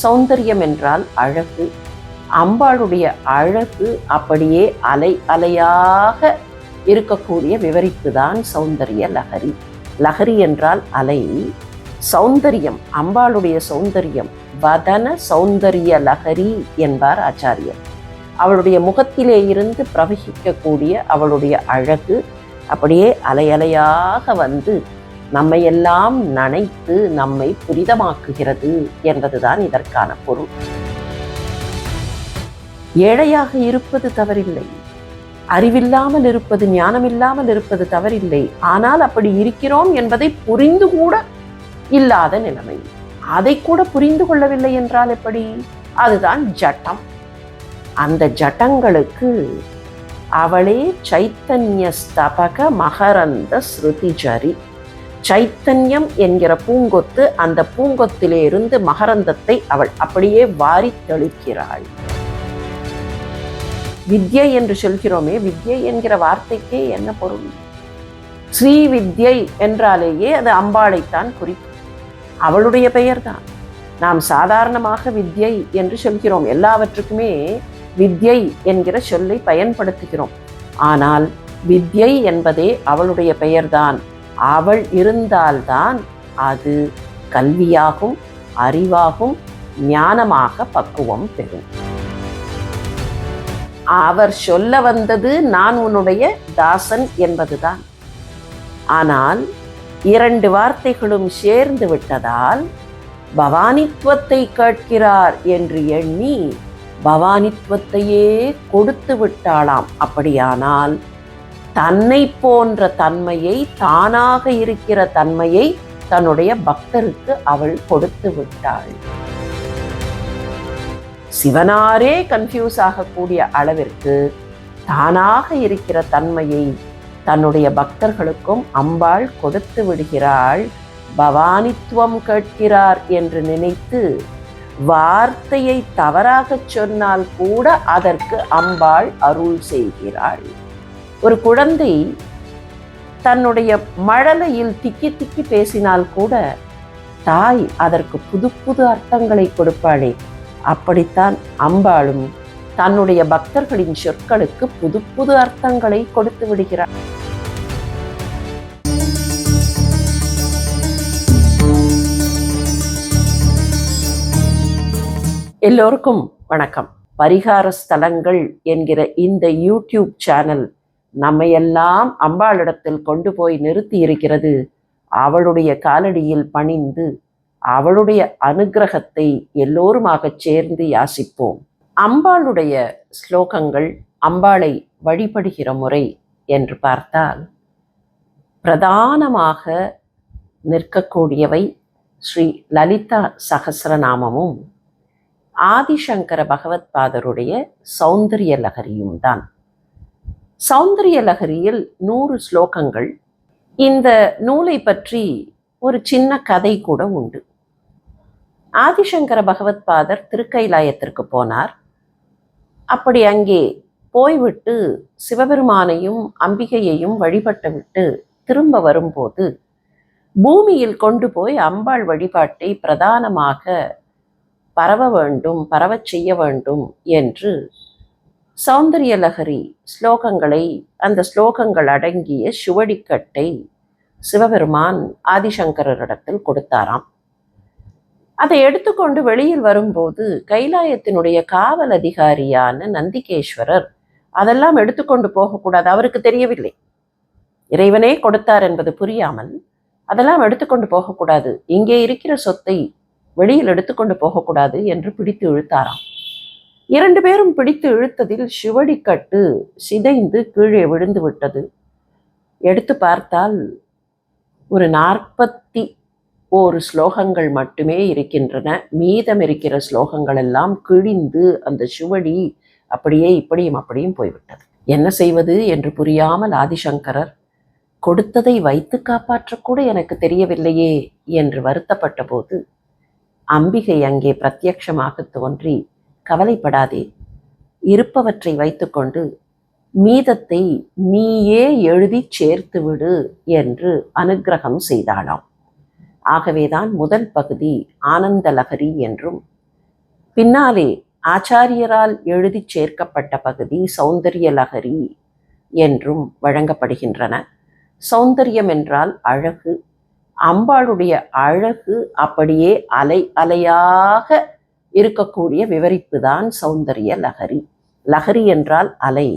சௌந்தரியம் என்றால் அழகு. அம்பாளுடைய அழகு அப்படியே அலை அலையாக இருக்கக்கூடிய விவரிப்பு தான் சௌந்தரிய லகரி. லகரி என்றால் அலை, சௌந்தரியம் அம்பாளுடைய சௌந்தரியம் வதன சௌந்தரிய லகரி என்பார் ஆச்சாரியர். அவளுடைய முகத்திலே இருந்து பிரவகிக்கக்கூடிய அவளுடைய அழகு அப்படியே அலையலையாக வந்து நம்மையெல்லாம் நனைத்து நம்மை புனிதமாக்குகிறது என்பதுதான் இதற்கான பொருள். ஏழையாக இருப்பது தவறில்லை, அறிவில்லாமல் இருப்பது, ஞானமில்லாமல் இருப்பது தவறில்லை. ஆனால் அப்படி இருக்கிறோம் என்பதை புரிந்து கூட இல்லாத நிலைமை. அதை கூட புரிந்து கொள்ளவில்லை என்றால் எப்படி? அதுதான் ஜட்டம். அந்த ஜட்டங்களுக்கு அவளே சைத்தன்ய ஸ்தபக மகரந்த ஸ்ருதிஜரி. சைத்தன்யம் என்கிற பூங்கொத்து, அந்த பூங்கொத்திலே இருந்து மகரந்தத்தை அவள் அப்படியே வாரி தெளிக்கிறாள். வித்யை என்று சொல்கிறோமே, வித்யை என்கிற வார்த்தைக்கே என்ன பொருள்? ஸ்ரீ வித்யை என்றாலேயே அது அம்பாளைத்தான் குறிக்கும், அவளுடைய பெயர்தான். நாம் சாதாரணமாக வித்யை என்று சொல்கிறோம், எல்லாவற்றுக்குமே வித்யை என்கிற சொல்லை பயன்படுத்துகிறோம். ஆனால் வித்யை என்பதே அவளுடைய பெயர்தான். அவள் இருந்தால்தான் அது கல்வியாகும், அறிவாகும், ஞானமாக பக்குவம் பெறும். அவர் சொல்ல வந்தது நான் உன்னுடைய தாசன் என்பதுதான். ஆனால் 2 வார்த்தைகளும் சேர்ந்து விட்டதால் பவானித்துவத்தை கேட்கிறார் என்று எண்ணி பவானித்துவத்தையே கொடுத்து விட்டாளாம். அப்படியானால் தன்னை போன்ற தன்மையை, தானாக இருக்கிற தன்மையை தன்னுடைய பக்தருக்கு அவள் கொடுத்து விட்டாள். சிவனாரே கன்ஃபியூஸ் ஆகக்கூடிய அளவிற்கு தானாக இருக்கிற தன்மையை தன்னுடைய பக்தர்களுக்கும் அம்பாள் கொடுத்து விடுகிறாள். பவானித்துவம் கேட்கிறார் என்று நினைத்து வார்த்தையை தவறாக சொன்னால் கூட அதற்கு அம்பாள் அருள் செய்கிறாள். ஒரு குழந்தை தன்னுடைய மழலையில் திக்கி திக்கி பேசினால் கூட தாய் அதற்கு புது புது அர்த்தங்களை கொடுப்பாளே, அப்படித்தான் அம்பாளும் தன்னுடைய பக்தர்களின் சொற்களுக்கு புது புது அர்த்தங்களை கொடுத்து விடுகிறார். எல்லோருக்கும் வணக்கம். பரிகார ஸ்தலங்கள் என்கிற இந்த யூடியூப் சேனல் நம்மையெல்லாம் அம்பாளிடத்தில் கொண்டு போய் நிறுத்தி இருக்கிறது. அவளுடைய காலடியில் பணிந்து அவளுடைய அனுகிரகத்தை எல்லோருமாக சேர்ந்து யாசிப்போம். அம்பாளுடைய ஸ்லோகங்கள், அம்பாளை வழிபடுகிற முறை என்று பார்த்தால் பிரதானமாக நிற்கக்கூடியவை ஸ்ரீ லலிதா சகஸ்ரநாமமும் ஆதிசங்கர பகவத் பாதருடைய சௌந்தரிய லகரியும் தான். சௌந்தரிய லகரியில் 100 ஸ்லோகங்கள். இந்த நூலை பற்றி ஒரு சின்ன கதை கூட உண்டு. ஆதிசங்கர பகவத் பாதர் திருக்கைலாயத்திற்கு போனார். அப்படி அங்கே போய்விட்டு சிவபெருமானையும் அம்பிகையையும் வழிபட்டு விட்டு திரும்ப வரும்போது பூமியில் கொண்டு போய் அம்பாள் வழிபாட்டை பிரதானமாக பரவ வேண்டும், பரவச் செய்ய வேண்டும் என்று சௌந்தரிய லகரி ஸ்லோகங்களை, அந்த ஸ்லோகங்கள் அடங்கிய சுவடிக்கட்டை சிவபெருமான் ஆதிசங்கரரிடத்தில் கொடுத்தாராம். அதை எடுத்துக்கொண்டு வெளியில் வரும்போது கைலாயத்தினுடைய காவல் அதிகாரியான நந்திகேஸ்வரர் அதெல்லாம் எடுத்துக்கொண்டு போகக்கூடாது, அவருக்கு தெரியவில்லை, இறைவனே கொடுத்தார் என்பது புரியாமல் அதெல்லாம் எடுத்துக்கொண்டு போகக்கூடாது, இங்கே இருக்கிற சொத்தை வெளியில் எடுத்துக்கொண்டு போகக்கூடாது என்று பிடித்து இழுத்தாராம். 2 பேரும் பிடித்து இழுத்ததில் சுவடிக்கட்டு சிதைந்து கீழே விழுந்து விட்டது. எடுத்து பார்த்தால் ஒரு 41 ஸ்லோகங்கள் மட்டுமே இருக்கின்றன. மீதம் இருக்கிற ஸ்லோகங்கள் எல்லாம் கிழிந்து அந்த சுவடி அப்படியே இப்படியும் அப்படியும் போய்விட்டது. என்ன செய்வது என்று புரியாமல் ஆதிசங்கரர் கொடுத்ததை வைத்து காப்பாற்றக்கூட எனக்கு தெரியவில்லையே என்று வருத்தப்பட்ட போது அம்பிகை அங்கே பிரத்யட்சமாக தோன்றி, கவலைப்படாதே, இருப்பவற்றை வைத்துக்கொண்டு மீதத்தை நீயே எழுதி சேர்த்து விடு என்று அனுக்கிரகம் செய்தாளாம். ஆகவேதான் முதல் பகுதி ஆனந்த லகரி என்றும் பின்னாலே ஆச்சாரியரால் எழுதி சேர்க்கப்பட்ட பகுதி சௌந்தரிய லகரி என்றும் வழங்கப்படுகின்றன. சௌந்தரியம் என்றால் அழகு. அம்பாளுடைய அழகு அப்படியே அலை அலையாக இருக்கக்கூடிய விவரிப்பு தான் சௌந்தரிய லகரி. லகரி என்றால் அலை.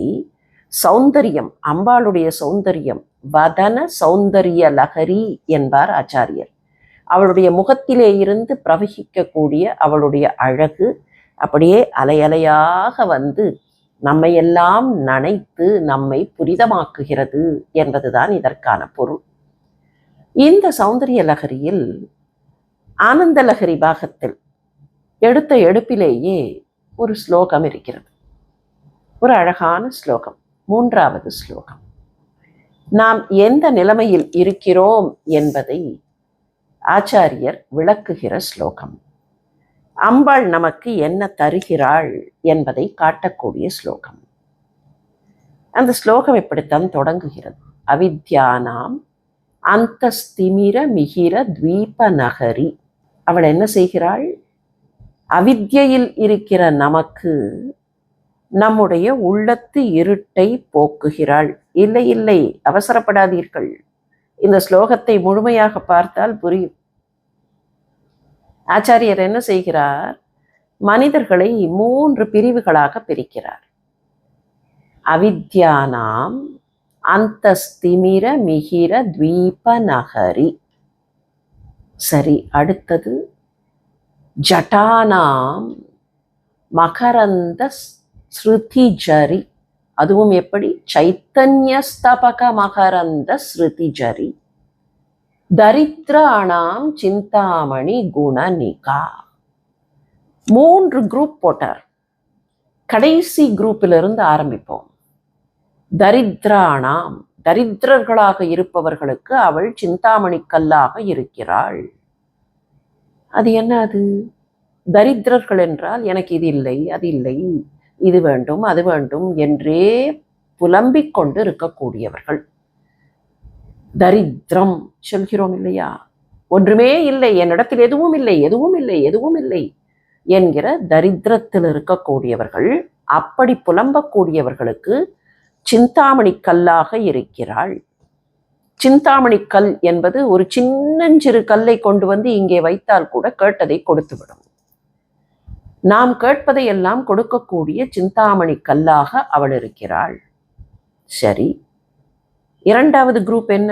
சௌந்தரியம், அம்பாளுடைய சௌந்தரியம் வதன சௌந்தரிய லகரி என்பார் ஆச்சாரியர். அவளுடைய முகத்திலே இருந்து பிரவகிக்கக்கூடிய அவளுடைய அழகு அப்படியே அலையலையாக வந்து நம்மையெல்லாம் நனைத்து நம்மை புரிதமாக்குகிறது என்பதுதான் இதற்கான பொருள். இந்த சௌந்தரிய லகரியில் ஆனந்த லகரி பாகத்தில் எடுத்த எடுப்பிலேயே ஒரு ஸ்லோகம் இருக்கிறது. ஒரு அழகான ஸ்லோகம், 3வது ஸ்லோகம். நாம் எந்த நிலைமையில் இருக்கிறோம் என்பதை ஆச்சாரியர் விளக்குகிற ஸ்லோகம். அம்பாள் நமக்கு என்ன தருகிறாள் என்பதை காட்டக்கூடிய ஸ்லோகம். அந்த ஸ்லோகம் இப்படித்தான் தொடங்குகிறது. அவித்யானாம் அந்தஸ்திமிர மிகிர துவீப நகரி. அவள் என்ன செய்கிறாள்? அவித்யில் இருக்கிற நமக்கு நம்முடைய உள்ளத்து இருட்டை போக்குகிறாள். இல்லை இல்லை, அவசரப்படாதீர்கள். இந்த ஸ்லோகத்தை முழுமையாக பார்த்தால் புரியும். ஆச்சாரியர் என்ன செய்கிறார்? மனிதர்களை 3 பிரிவுகளாக பிரிக்கிறார். அவித்யானாம் அந்தஸ்திமிர மிகிர துவீப நகரி. சரி, அடுத்தது ஜட்டானாம் மகரந்த ஸ்ருதிஜரி. அதுவும் எப்படி? சைத்தன்ய ஸ்தபக மகரந்த ஸ்ருதிஜரி. தரித்ராணாம் சிந்தாமணி குணநிகா. 3 குரூப் போட்டார். கடைசி குரூப்பிலிருந்து ஆரம்பிப்போம். தரித்ராணாம், தரித்திரர்களாக இருப்பவர்களுக்கு அவள் சிந்தாமணி கல்லாக இருக்கிறாள். அது என்ன? அது தரித்திரர்கள் என்றால் எனக்கு இது இல்லை, அது இல்லை, இது வேண்டும், அது வேண்டும் என்றே புலம்பிக் கொண்டு இருக்கக்கூடியவர்கள். தரித்திரம் சொல்கிறோம் இல்லையா? ஒன்றுமே இல்லை, என்னிடத்தில் எதுவும் இல்லை, எதுவும் இல்லை, எதுவும் இல்லை என்கிற தரித்திரத்தில் இருக்கக்கூடியவர்கள். அப்படி புலம்பக்கூடியவர்களுக்கு சிந்தாமணி கல்லாக இருக்கிறாள். சிந்தாமணி கல் என்பது ஒரு சின்னஞ்சிறு கல்லை கொண்டு வந்து இங்கே வைத்தால் கூட கேட்டதை கொடுத்துவிடும். நாம் கேட்பதை எல்லாம் கொடுக்கக்கூடிய சிந்தாமணி கல்லாக அவள் இருக்கிறாள். சரி, 2வது குரூப் என்ன?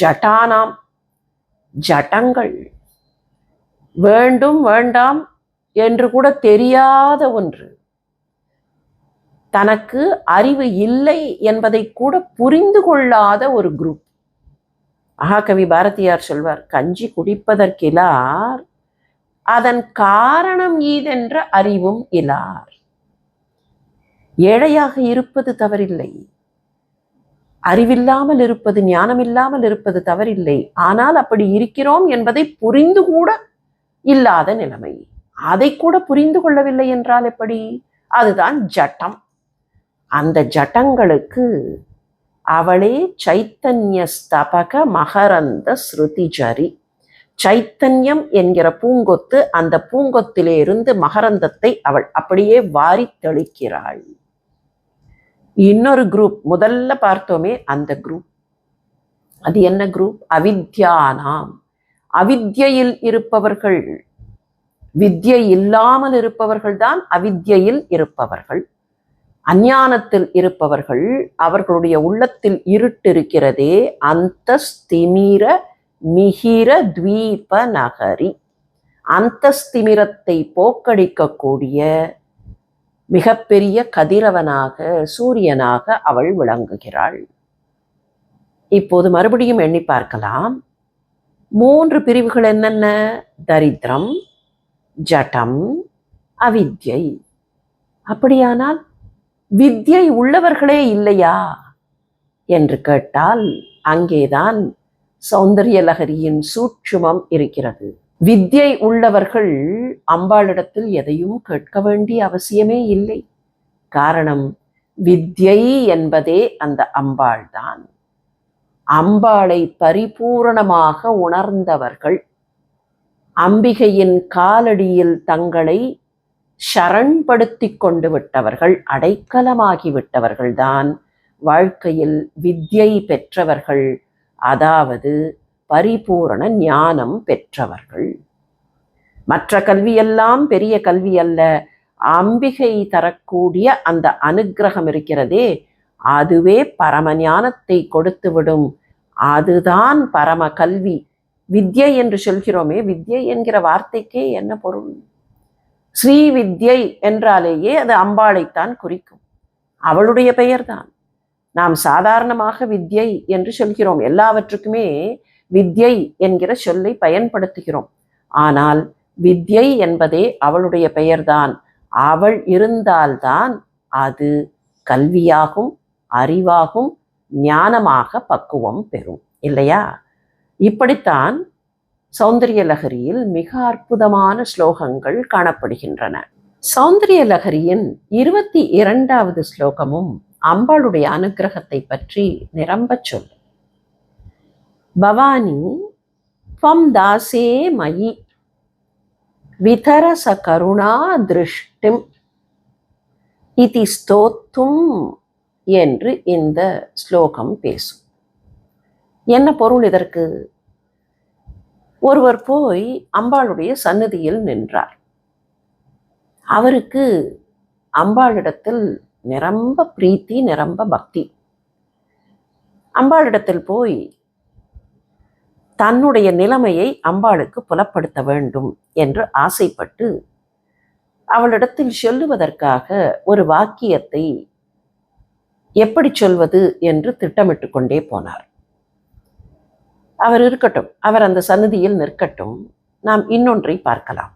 ஜட்டானாம், ஜட்டங்கள். வேண்டும் வேண்டாம் என்று கூட தெரியாத ஒன்று, தனக்கு அறிவு இல்லை என்பதை கூட புரிந்து கொள்ளாத ஒரு குரூப். மகாகவி பாரதியார் சொல்வார், கஞ்சி குடிப்பதற்கிலார் அதன் காரணம் ஈதென்ற அறிவும் இலார். ஏழையாக இருப்பது தவறில்லை, அறிவில்லாமல் இருப்பது, ஞானமில்லாமல் இருப்பது தவறில்லை. ஆனால் அப்படி இருக்கிறோம் என்பதை புரிந்து கூட இல்லாத நிலைமை. அதை கூட புரிந்து கொள்ளவில்லை என்றால் எப்படி? அதுதான் ஜட்டம். அந்த ஜட்டங்களுக்கு அவளே சைத்தன்ய ஸ்தபக மகரந்த ஸ்ருதிஜரி. சைத்தன்யம் என்கிற பூங்கொத்து, அந்த பூங்கொத்திலே இருந்து மகரந்தத்தை அவள் அப்படியே வாரி தெளிக்கிறாள். இன்னொரு குரூப், முதல்ல பார்த்தோமே அந்த குரூப். அது என்ன குரூப்? அவித்யானாம். அவித்யில் இருப்பவர்கள். வித்யை இல்லாமல் இருப்பவர்கள் தான் அவித்யில் இருப்பவர்கள். அஞ்ஞானத்தில் இருப்பவர்கள், அவர்களுடைய உள்ளத்தில் இருட்டு இருக்கிறதே, அந்த ஸ்திமிர மிகிர துவீப நகரி. அந்த ஸ்திமிரத்தை போக்கடிக்கக்கூடிய மிகப்பெரிய கதிரவனாக, சூரியனாக அவள் விளங்குகிறாள். இப்போது மறுபடியும் எண்ணி பார்க்கலாம். 3 பிரிவுகள் என்னென்ன? தரித்திரம், ஜட்டம், அவித்யை. அப்படியானால் வித்யை உள்ளவர்களே இல்லையா என்று கேட்டால் அங்கேதான் சௌந்தரிய லகரியின் சூட்சுமம் இருக்கிறது. வித்யை உள்ளவர்கள் அம்பாளிடத்தில் எதையும் கேட்க வேண்டிய அவசியமே இல்லை. காரணம், வித்யை என்பதே அந்த அம்பாள் தான். அம்பாளை பரிபூரணமாக உணர்ந்தவர்கள், அம்பிகையின் காலடியில் தங்களை சரண்படுத்தி கொண்டு விட்டவர்கள், அடைக்கலமாகி விட்டவர்கள்தான் வாழ்க்கையில் வித்யை பெற்றவர்கள், அதாவது பரிபூரண ஞானம் பெற்றவர்கள். மற்ற கல்வியெல்லாம் பெரிய கல்வி அல்ல. அம்பிகை தரக்கூடிய அந்த அனுக்கிரகம் இருக்கிறதே, அதுவே பரம ஞானத்தை கொடுத்துவிடும். அதுதான் பரம கல்வி. வித்யை என்று சொல்கிறோமே, வித்யை என்கிற வார்த்தைக்கே என்ன பொருள்? ஸ்ரீ வித்யை என்றாலேயே அது அம்பாளைத்தான் குறிக்கும். அவளுடைய பெயர்தான். நாம் சாதாரணமாக வித்யை என்று சொல்கிறோம், எல்லாவற்றுக்குமே வித்யை என்கிற சொல்லை பயன்படுத்துகிறோம். ஆனால் வித்யை என்பதே அவளுடைய பெயர்தான். அவள் இருந்தால்தான் அது கல்வியாகும், அறிவாகும், ஞானமாக பக்குவம் பெறும், இல்லையா? இப்படித்தான் சௌந்தரிய லஹரியில் மிக அற்புதமான ஸ்லோகங்கள் காணப்படுகின்றன. சௌந்தரிய லஹரியின் 22வது ஸ்லோகமும் அம்பாளுடைய அனுக்கிரகத்தை பற்றி நிரம்ப சொல். பவானி த்வம் தாசே மயி விதரச கருணா திருஷ்டிம் இதி ஸ்தோத்தும் என்று இந்த ஸ்லோகம் பேசும். என்ன பொருள் இதற்கு? ஒருவர் போய் அம்பாளுடைய சந்நிதியில் நின்றார். அவருக்கு அம்பாளிடத்தில் நிரம்ப பிரீத்தி, நிரம்ப பக்தி. அம்பாளிடத்தில் போய் தன்னுடைய நிலைமையை அம்பாளுக்கு புலப்படுத்த வேண்டும் என்று ஆசைப்பட்டு அவளிடத்தில் சொல்லுவதற்காக ஒரு வாக்கியத்தை எப்படி சொல்வது என்று திட்டமிட்டு கொண்டே போனார். அவர் இருக்கட்டும், அவர் அந்த சந்நிதியில் நிற்கட்டும், நாம் இன்னொன்றை பார்க்கலாம்.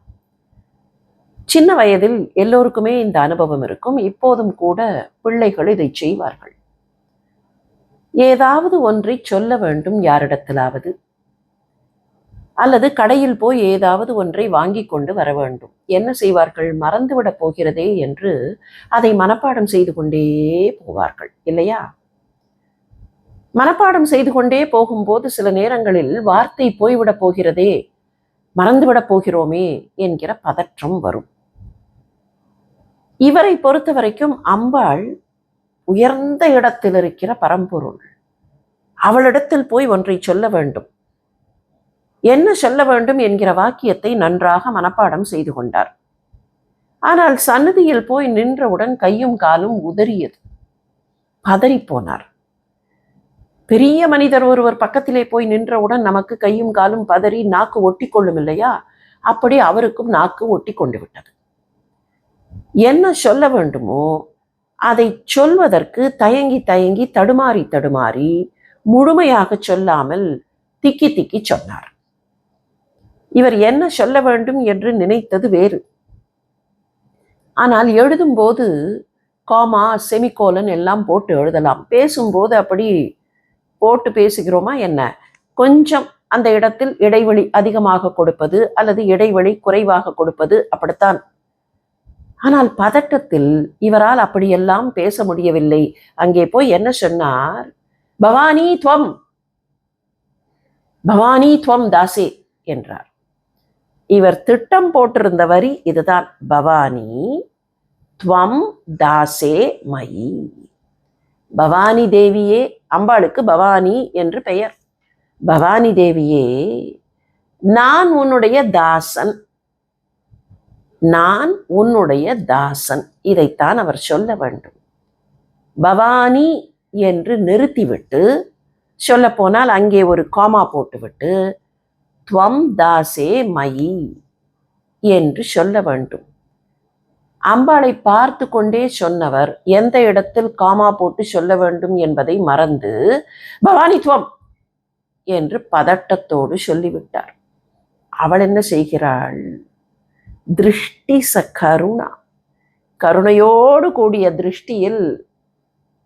சின்ன வயதில் எல்லோருக்குமே இந்த அனுபவம் இருக்கும். இப்போதும் கூட பிள்ளைகள் இதை செய்வார்கள். ஏதாவது ஒன்றை சொல்ல வேண்டும் யாரிடத்திலாவது, அல்லது கடையில் போய் ஏதாவது ஒன்றை வாங்கி கொண்டு வர வேண்டும். என்ன செய்வார்கள்? மறந்துவிடப் போகிறதே என்று அதை மனப்பாடம் செய்து கொண்டே போவார்கள், இல்லையா? மனப்பாடம் செய்து கொண்டே போகும்போது சில நேரங்களில் வார்த்தை போய்விடப் போகிறதே, மறந்துவிடப் போகிறோமே என்கிற பதற்றம் வரும். இவரை பொறுத்த வரைக்கும் அம்பாள் உயர்ந்த இடத்தில் இருக்கிற பரம்பொருள். அவளிடத்தில் போய் ஒன்றை சொல்ல வேண்டும். என்ன சொல்ல வேண்டும் என்கிற வாக்கியத்தை நன்றாக மனப்பாடம் செய்து கொண்டார். ஆனால் சந்நிதியில் போய் நின்றவுடன் கையும் காலும் உதறியது. பதறிப்போனார். பெரிய மனிதர் ஒருவர் பக்கத்திலே போய் நின்றவுடன் நமக்கு கையும் காலும் பதறி நாக்கு ஒட்டி கொள்ளும், இல்லையா? அப்படி அவருக்கும் நாக்கு ஒட்டி கொண்டு விட்டது. என்ன சொல்ல வேண்டுமோ அதை சொல்வதற்கு தயங்கி தயங்கி, தடுமாறி தடுமாறி, முழுமையாக சொல்லாமல் திக்கி திக்கி சொன்னார். இவர் என்ன சொல்ல வேண்டும் என்று நினைத்தது வேறு. ஆனால் எழுதும்போது காமா, செமிகோலன் எல்லாம் போட்டு எழுதலாம். பேசும்போது அப்படி போட்டு பேசுகிறோமா என்ன? கொஞ்சம் அந்த இடத்தில் இடைவெளி அதிகமாக கொடுப்பது அல்லது இடைவெளி குறைவாக கொடுப்பது, அப்படித்தான். ஆனால் பதட்டத்தில் இவரால் அப்படியெல்லாம் பேச முடியவில்லை. அங்கே போய் என்ன சொன்னார்? பவானி துவம், பவானி துவம் தாசே என்றார். இவர் திட்டம் போட்டிருந்த வரி இதுதான். பவானி துவம் தாசே மயி. பவானி தேவியே, அம்பாளுக்கு பவானி என்று பெயர். பவானி தேவியே, நான் உன்னுடைய தாசன், நான் உன்னுடைய தாசன். இதைத்தான் அவர் சொல்ல வேண்டும். பவானி என்று நிறுத்திவிட்டு, சொல்ல போனால் அங்கே ஒரு காமா போட்டுவிட்டு துவம் தாசே மயி என்று சொல்ல வேண்டும். அம்பாளை பார்த்து கொண்டே சொன்னவர் எந்த இடத்தில் காமா போட்டு சொல்ல வேண்டும் என்பதை மறந்து பவானி துவம் என்று பதட்டத்தோடு சொல்லிவிட்டார். அவள் என்ன செய்கிறாள்? திருஷ்டி ச கருணா, கருணையோடு கூடிய திருஷ்டியில்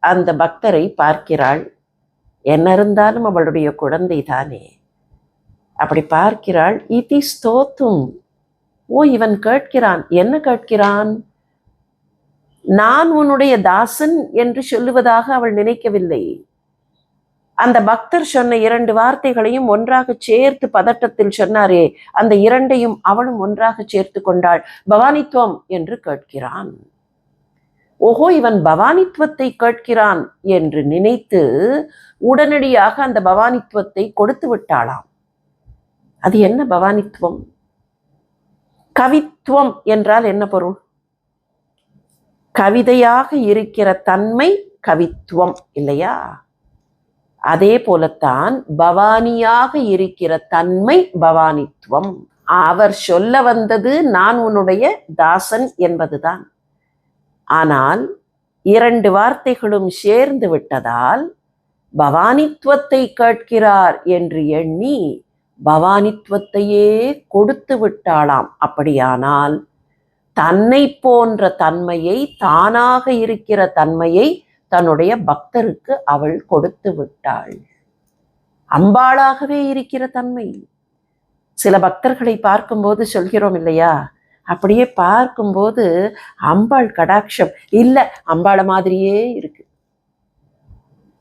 அந்த பக்தரை பார்க்கிறாள். என்ன இருந்தாலும் அவளுடைய குழந்தை தானே. அப்படி பார்க்கிறாள். இதி ஸ்தோத்தும். ஓ, இவன் கேட்கிறான். என்ன கேட்கிறான்? நான் உன்னுடைய தாசன் என்று சொல்லுவதாக அவள் நினைக்கவில்லை. அந்த பக்தர் சொன்ன 2 வார்த்தைகளையும் ஒன்றாக சேர்த்து பதட்டத்தில் சொன்னாரே, அந்த 2ஐயும் அவளும் ஒன்றாக சேர்த்து கொண்டாள். பவானித்துவம் என்று கேட்கிறான். ஓஹோ, இவன் பவானித்துவத்தை கேட்கிறான் என்று நினைத்து உடனடியாக அந்த பவானித்துவத்தை கொடுத்து விட்டாளாம். அது என்ன பவானித்துவம்? கவித்துவம் என்றால் என்ன பொருள்? கவிதையாக இருக்கிற தன்மை கவித்துவம் இல்லையா? அதே போலத்தான் பவானியாக இருக்கிற தன்மை பவானித்துவம். அவர் சொல்ல வந்தது நான் உன்னுடைய தாசன் என்பதுதான். ஆனால் 2 வார்த்தைகளும் சேர்ந்து விட்டதால் பவானித்துவத்தை கேட்கிறார் என்று எண்ணி பவானித்துவத்தையே கொடுத்து விட்டாளாம். அப்படியானால் தன்னை போன்ற தன்மையை, தானாக இருக்கிற தன்மையை தன்னுடைய பக்தருக்கு அவள் கொடுத்து விட்டாள். அம்பாளாகவே இருக்கிற தன்மை. சில பக்தர்களை பார்க்கும்போது சொல்கிறோம் இல்லையா, அப்படியே பார்க்கும்போது அம்பாள் கடாட்சம் இல்லை, அம்பாளை மாதிரியே இருக்கு.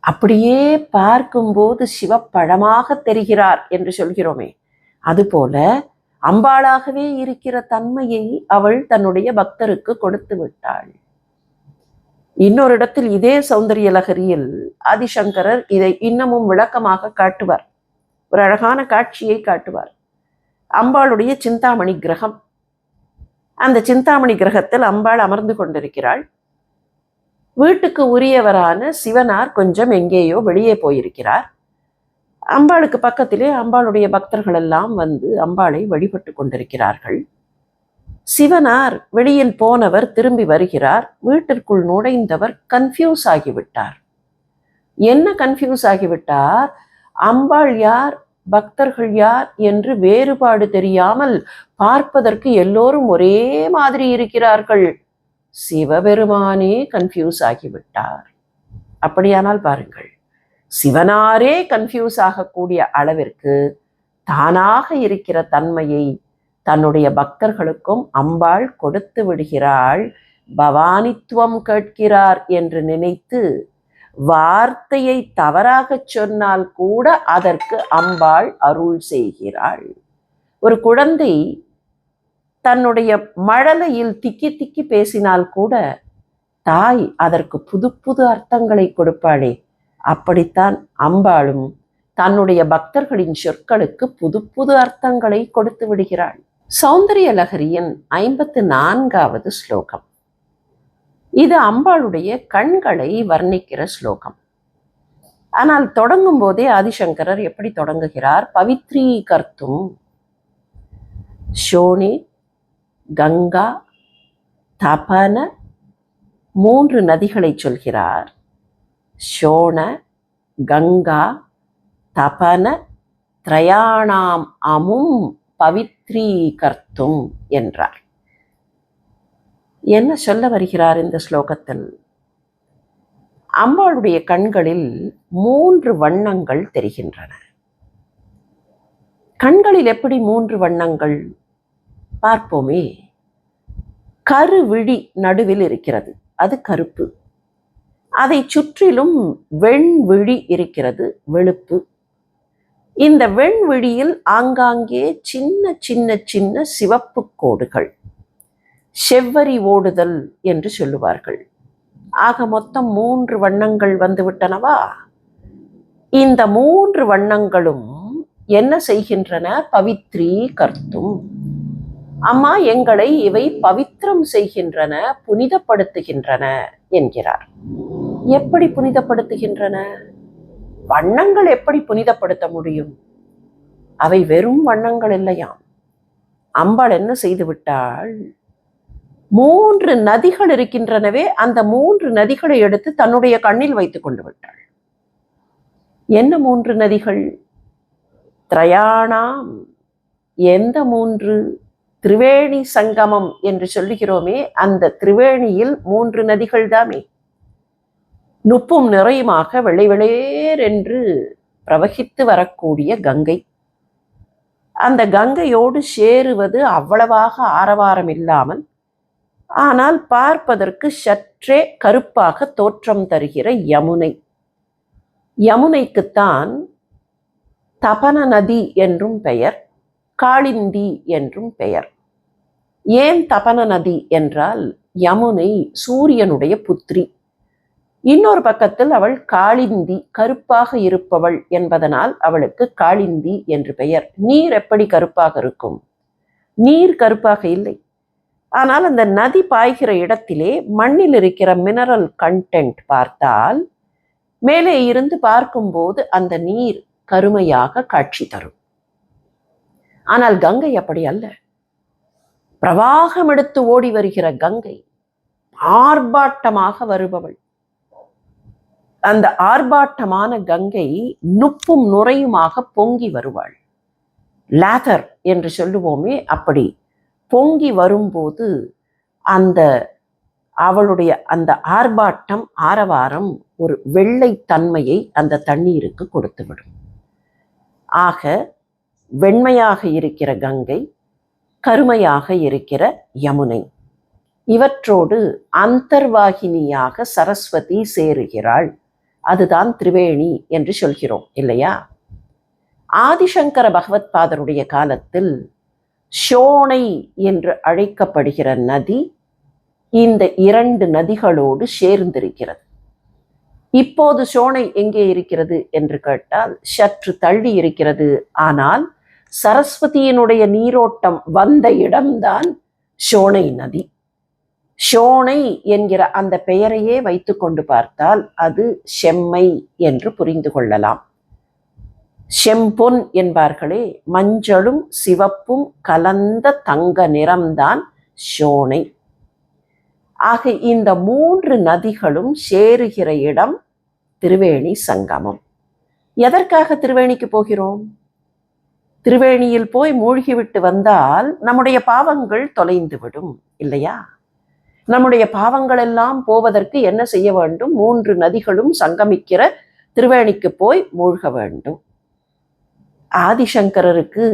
அப்படியே பார்க்கும்போது சிவப்பழமாக தெரிகிறார் என்று சொல்கிறோமே, அதுபோல அம்பாளாகவே இருக்கிற தன்மையை அவள் தன்னுடைய பக்தருக்கு கொடுத்து விட்டாள். இன்னொரு இடத்தில் இதே சௌந்தரிய லகரியில் ஆதிசங்கரர் இதை இன்னமும் விளக்கமாக காட்டுவார். ஒரு அழகான காட்சியை காட்டுவார். அம்பாளுடைய சிந்தாமணி கிரகம். அந்த சிந்தாமணி கிரகத்தில் அம்பாள் அமர்ந்து கொண்டிருக்கிறாள். வீட்டுக்கு உரியவரான சிவனார் கொஞ்சம் எங்கேயோ வெளியே போயிருக்கிறார். அம்பாளுக்கு பக்கத்திலே அம்பாளுடைய பக்தர்கள் எல்லாம் வந்து அம்பாளை வழிபட்டு கொண்டிருக்கிறார்கள். சிவனார் வெளியில் போனவர் திரும்பி வருகிறார். வீட்டிற்குள் நுழைந்தவர் கன்ஃபியூஸ் ஆகிவிட்டார். என்ன கன்ஃபியூஸ் ஆகிவிட்டார்? அம்பாள் யார், பக்தர்கள் யார் என்று வேறுபாடு தெரியாமல் பார்ப்பதற்கு எல்லோரும் ஒரே மாதிரி இருக்கிறார்கள். சிவபெருமானே கன்ஃபியூஸ் ஆகிவிட்டார். அப்படியானால் பாருங்கள், சிவனாரே கன்ஃபியூஸ் ஆகக்கூடிய அளவிற்கு தானாக இருக்கிற தன்மையை தன்னுடைய பக்தர்களுக்கும் அம்பாள் கொடுத்து விடுகிறாள். பவானித்துவம் கேட்கிறார் என்று நினைத்து வார்த்தையை தவறாக சொன்னால் கூட அதற்கு அம்பாள் அருள் செய்கிறாள். ஒரு குழந்தை தன்னுடைய மழலையில் திக்கி திக்கி பேசினால் கூட தாய் அதற்கு புது புது அர்த்தங்களை கொடுப்பாளே, அப்படித்தான் அம்பாளும் தன்னுடைய பக்தர்களின் சொற்களுக்கு புது புது அர்த்தங்களை கொடுத்து விடுகிறாள். சௌந்தரிய லகரியின் 54வது ஸ்லோகம். இது அம்பாளுடைய கண்களை வர்ணிக்கிற ஸ்லோகம். ஆனால் தொடங்கும் போதே ஆதிசங்கரர் எப்படி தொடங்குகிறார்? பவித்ரீகர்த்தும் ஷோனி கங்கா தபன 3 நதிகளை சொல்கிறார். ஷோண கங்கா தபன திரயாணாம் அமும் பவித்ரீகர்த்தும் என்றார். என்ன சொல்ல வருகிறார் இந்த ஸ்லோகத்தில்? அம்பாளுடைய கண்களில் 3 வண்ணங்கள் தெரிகின்றன. கண்களில் எப்படி 3 வண்ணங்கள் பார்ப்போமே. கருவிழி நடுவில் இருக்கிறது, அது கருப்பு. அதை சுற்றிலும் வெண்விழி இருக்கிறது, வெளுப்பு. இந்த வெண்விழியில் ஆங்காங்கே சின்ன சின்ன சின்ன சிவப்பு கோடுகள், செவ்வரி ஓடுதல் என்று சொல்லுவார்கள். ஆக மொத்தம் 3 வண்ணங்கள் வந்துவிட்டனவா? இந்த 3 வண்ணங்களும் என்ன செய்கின்றன? பவித்ரீகர்த்தும், அம்மா எங்களை இவை பவித்திரம் செய்கின்றன, புனிதப்படுத்துகின்றன என்கிறார். எப்படி புனிதப்படுத்துகின்றன? வண்ணங்கள் எப்படி புனிதப்படுத்த முடியும்? அவை வெறும் வண்ணங்கள் இல்லையாம். அம்பாள் என்ன செய்து விட்டாள்? 3 நதிகள் இருக்கின்றனவே, அந்த 3 நதிகளை எடுத்து தன்னுடைய கண்ணில் வைத்து கொண்டு விட்டாள். என்ன 3 நதிகள்? திரயாணாம். எந்த 3? திரிவேணி சங்கமம் என்று சொல்லுகிறோமே, அந்த திரிவேணியில் 3 நதிகள் தாமே. நுப்பும் நிறையுமாக வெள்ளைவெளேர் என்று பிரவகித்து வரக்கூடிய கங்கை. அந்த கங்கையோடு சேருவது அவ்வளவாக ஆரவாரம் இல்லாமல், ஆனால் பார்ப்பதற்கு சற்றே கருப்பாக தோற்றம் தருகிற யமுனை. யமுனைக்குத்தான் தபன நதி என்றும் பெயர், காளிந்தி என்றும் பெயர். ஏன் தபன நதி என்றால் யமுனை சூரியனுடைய புத்திரி. இன்னொரு பக்கத்தில் அவள் காளிந்தி, கருப்பாக இருப்பவள் என்பதனால் அவளுக்கு காளிந்தி என்று பெயர். நீர் எப்படி கருப்பாக இருக்கும்? நீர் கருப்பாக இல்லை. ஆனால் அந்த நதி பாய்கிற இடத்திலே மண்ணில் இருக்கிற மினரல் கண்டென்ட் பார்த்தால் மேலே இருந்து பார்க்கும்போது அந்த நீர் கருமையாக காட்சி தரும். ஆனால் கங்கை அப்படி அல்ல. பிரவாகம் எடுத்து ஓடி வருகிற கங்கை ஆர்ப்பாட்டமாக வருபவள். அந்த ஆர்ப்பாட்டமான கங்கை நுப்பும் நுரையுமாக பொங்கி வருவாள். லேதர் என்று சொல்லுவோமே, அப்படி பொங்கி வரும்போது அந்த அவளுடைய அந்த ஆர்ப்பாட்டம், ஆரவாரம் ஒரு வெள்ளைத்தன்மையை அந்த தண்ணீருக்கு கொடுத்துவிடும். ஆக வெண்மையாக இருக்கிற கங்கை, கருமையாக இருக்கிற யமுனை, இவற்றோடு அந்தர்வாகினியாக சரஸ்வதி சேருகிறாள். அதுதான் திரிவேணி என்று சொல்கிறோம் இல்லையா? ஆதிசங்கர பகவத் பாதருடைய காலத்தில் ஷோணை என்று அழைக்கப்படுகிற நதி இந்த இரண்டு நதிகளோடு சேர்ந்திருக்கிறது. இப்போது ஷோணை எங்கே இருக்கிறது என்று கேட்டால் சற்று தள்ளி இருக்கிறது. ஆனால் சரஸ்வதியினுடைய நீரோட்டம் வந்த இடம்தான் ஷோணை நதி. ஷோணை என்கிற அந்த பெயரையே வைத்து கொண்டு பார்த்தால் அது செம்மை என்று புரிந்து கொள்ளலாம். செம்பொன் என்பார்களே, மஞ்சளும் சிவப்பும் கலந்த தங்க நிறம்தான் ஷோணை. ஆக இந்த மூன்று நதிகளும் சேருகிற இடம் திரிவேணி சங்கமம். எதற்காக திரிவேணிக்கு போகிறோம்? திரிவேணியில் போய் மூழ்கிவிட்டு வந்தால் நம்முடைய பாவங்கள் தொலைந்துவிடும் இல்லையா? நம்முடைய பாவங்கள் எல்லாம் போவதற்கு என்ன செய்ய வேண்டும்? மூன்று நதிகளும் சங்கமிக்கிற திரிவேணிக்கு போய் மூழ்க வேண்டும். ஆதிசங்கரருக்கு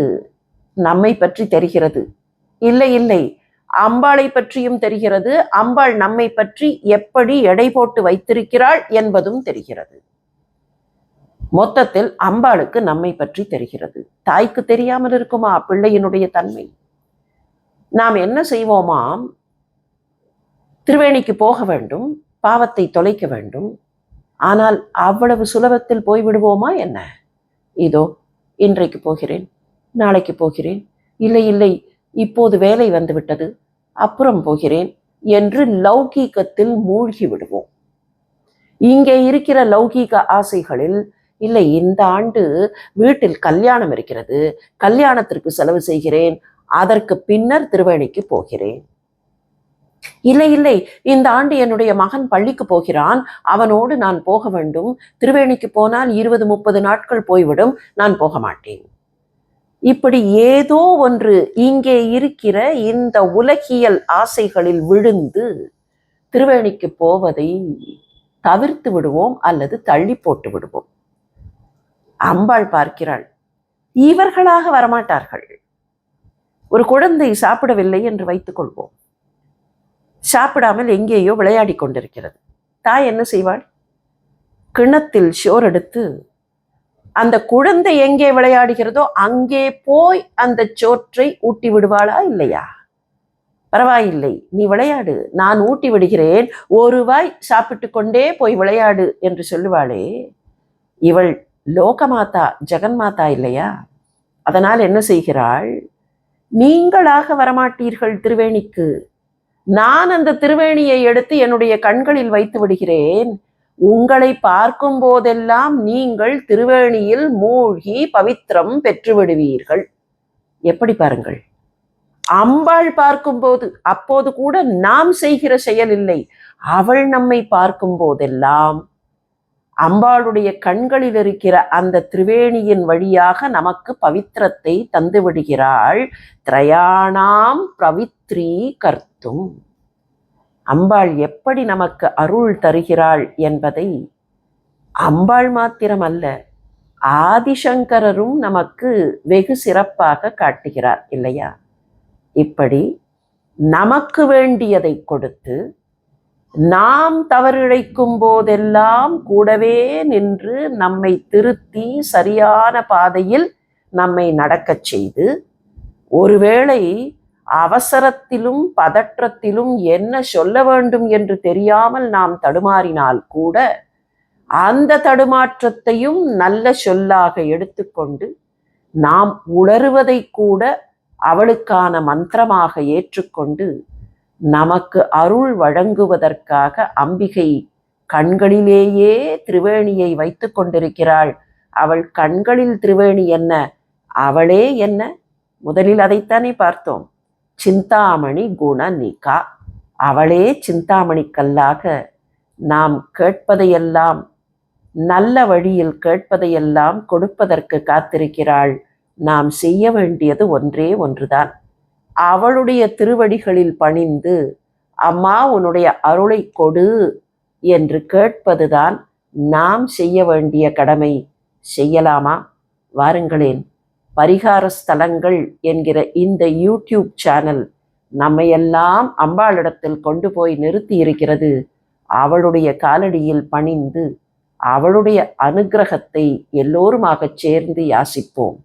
நம்மை பற்றி தெரிகிறது. இல்லை இல்லை, அம்பாளை பற்றியும் தெரிகிறது. அம்பாள் நம்மை பற்றி எப்படி எடை போட்டு வைத்திருக்கிறாள் என்பதும் தெரிகிறது. மொத்தத்தில் அம்பாளுக்கு நம்மை பற்றி தெரிகிறது. தாய்க்கு தெரியாமல் இருக்குமா பிள்ளையினுடைய தன்மை? நாம் என்ன செய்வோமாம்? திரிவேணிக்கு போக வேண்டும், பாவத்தை தொலைக்க வேண்டும். ஆனால் அவ்வளவு சுலபத்தில் போய்விடுவோமா என்ன? இதோ இன்றைக்கு போகிறேன், நாளைக்கு போகிறேன், இல்லை இல்லை இப்போது வேலை வந்துவிட்டது, அப்புறம் போகிறேன் என்று லௌகீகத்தில் மூழ்கி விடுவோம். இங்கே இருக்கிற லௌகீக ஆசைகளில், இல்லை இந்த ஆண்டு வீட்டில் கல்யாணம் இருக்கிறது, கல்யாணத்திற்கு செலவு செய்கிறேன், அதற்கு பின்னர் திருவேணிக்கு போகிறேன். இல்லை இல்லை, இந்த ஆண்டு என்னுடைய மகன் பள்ளிக்கு போகிறான், அவனோடு நான் போக வேண்டும், திருவேணிக்கு போனால் 20-30 நாட்கள் போய்விடும், நான் போக மாட்டேன். இப்படி ஏதோ ஒன்று இங்கே இருக்கிற இந்த உலகியல் ஆசைகளில் விழுந்து திருவேணிக்கு போவதை தவிர்த்து விடுவோம் அல்லது தள்ளி போட்டு விடுவோம். அம்பாள் பார்க்கிறாள், இவர்களாக வரமாட்டார்கள். ஒரு குழந்தை சாப்பிடவில்லை என்று வைத்துக் கொள்வோம். சாப்பிடாமல் எங்கேயோ விளையாடி கொண்டிருக்கிறது. தாய் என்ன செய்வாள்? கிணத்தில் சோறு எடுத்து அந்த குழந்தை எங்கே விளையாடுகிறதோ அங்கே போய் அந்த சோற்றை ஊட்டி விடுவாளா இல்லையா? பரவாயில்லை, நீ விளையாடு, நான் ஊட்டி விடுகிறேன், ஒரு வாய் சாப்பிட்டு கொண்டே போய் விளையாடு என்று சொல்லுவாளே, இவள் லோகமாதா, ஜெகன்மாதா இல்லையா? அதனால் என்ன செய்கிறாள்? நீங்களாக வரமாட்டீர்கள் திருவேணிக்கு, நான் அந்த திருவேணியை எடுத்து என்னுடைய கண்களில் வைத்து விடுகிறேன். உங்களை பார்க்கும் போதெல்லாம் நீங்கள் திருவேணியில் மூழ்கி பவித்திரம் பெற்று விடுவீர்கள். எப்படி பாருங்கள், அம்பாள் பார்க்கும்போது, அப்போது கூட நாம் செய்கிற செயல் இல்லை, அவள் நம்மை பார்க்கும் போதெல்லாம் அம்பாளுடைய கண்களில் இருக்கிற அந்த திரிவேணியின் வழியாக நமக்கு பவித்திரத்தை தந்து விடுகிறாள். திரயாணாம் பவித்ரீ கர்த்தும். அம்பாள் எப்படி நமக்கு அருள் தருகிறாள் என்பதை அம்பாள் மாத்திரம் அல்ல, ஆதிசங்கரரும் நமக்கு வெகு சிறப்பாக காட்டுகிறார் இல்லையா? இப்படி நமக்கு வேண்டியதை கொடுத்து நாம் தவறிழைக்கும் போதெல்லாம் கூடவே நின்று நம்மை திருத்தி சரியான பாதையில் நம்மை நடக்கச் செய்து, ஒருவேளை அவசரத்திலும் பதற்றத்திலும் என்ன சொல்ல வேண்டும் என்று தெரியாமல் நாம் தடுமாறினால் கூட அந்த தடுமாற்றத்தையும் நல்ல சொல்லாக எடுத்துக்கொண்டு நாம் உளறுவதை கூட அவளுக்கான மந்திரமாக ஏற்றுக்கொண்டு நமக்கு அருள் வழங்குவதற்காக அம்பிகை கண்களிலேயே திரிவேணியை வைத்து கொண்டிருக்கிறாள். அவள் கண்களில் திரிவேணி என்ன, அவளே என்ன? முதலில் அதைத்தானே பார்த்தோம். சிந்தாமணி குணநிகா. அவளே சிந்தாமணி கல்லாக நாம் கேட்பதையெல்லாம், நல்ல வழியில் கேட்பதையெல்லாம் கொடுப்பதற்கு காத்திருக்கிறாள். நாம் செய்ய வேண்டியது ஒன்றே ஒன்றுதான். அவளுடைய திருவடிகளில் பணிந்து, அம்மா உன்னுடைய அருளை கொடு என்று கேட்பதுதான் நாம் செய்ய வேண்டிய கடமை. செய்யலாமா? வாருங்களேன். பரிகார ஸ்தலங்கள் என்கிற இந்த யூடியூப் சேனல் நம்மையெல்லாம் அம்பாளிடத்தில் கொண்டு போய் நிறுத்தி இருக்கிறது. அவளுடைய காலடியில் பணிந்து அவளுடைய அனுக்கிரகத்தை எல்லோருமாக சேர்ந்து யாசிப்போம்.